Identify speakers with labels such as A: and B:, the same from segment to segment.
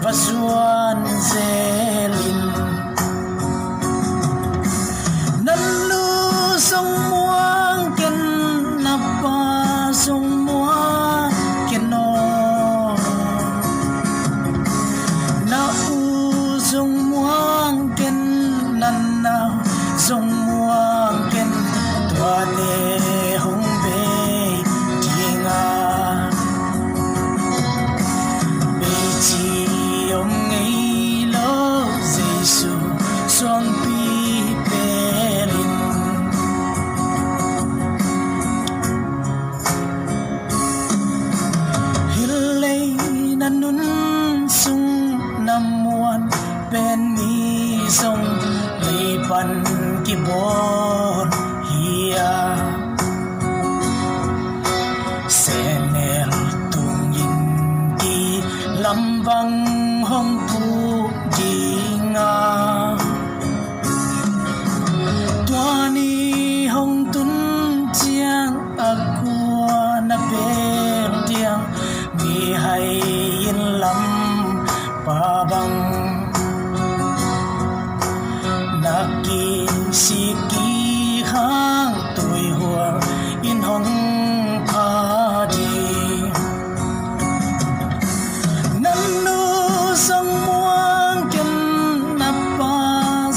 A: Pasuan zelin nan lu song muang ken napa song muang ken no na u song muang ken nan na song muang ken tua de hong be tinga be chi ông ấy lo Giêsu xoan pi pelin hilei nanun sung namuan pen mi song lei pan ki bon hia senel tung yin ki lambang hong pu dinga tuani hong tun chiang akua na per diang mi hai in lam pa bang naki siki hang tui hua in hong pa di nanu song muang ken napa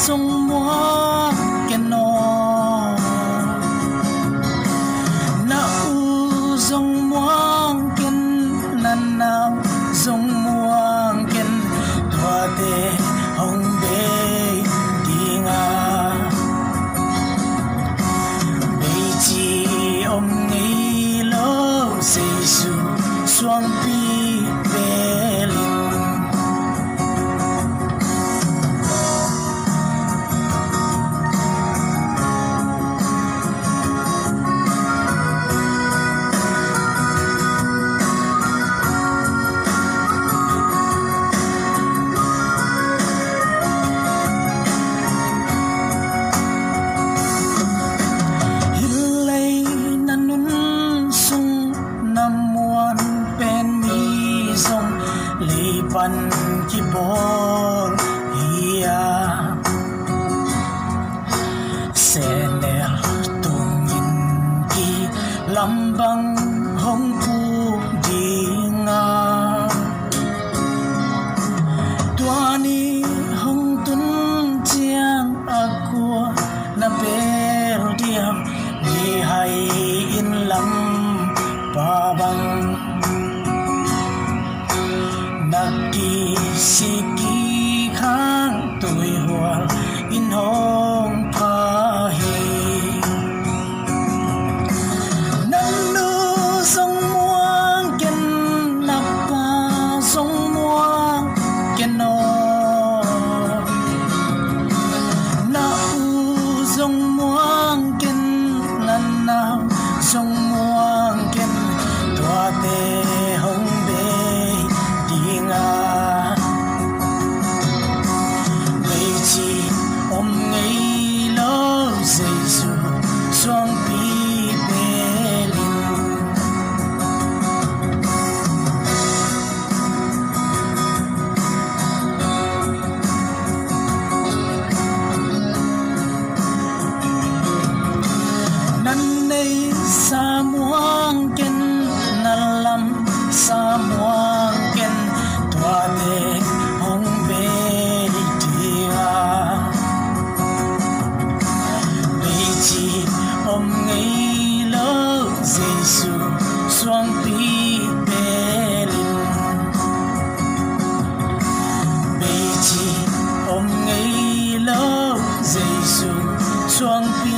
A: song muang ken no na u song muang ken nan nao song muang ken tua te hong be dinga be chi om ni lo Giêsu xoan pi pelin pan ki bol hia senel tungin ki lambang hong pu dinga tuani hong tun chiang akua na per diam ni hai in lam pa bang naki siki khang tui hua in hong pa hi nanu song muang ken napa song muang ken no na u song muang ken nan nao song muang ken tua te hong be dinga mei chi om ngei lo Giêsu xoan pi pelin nan nei sa muang ken nan lam sa muang ken tua te hong be dinga be chi om ngei lo Giêsu xoan pi pelin be chi om ngei lo Giêsu xoan pi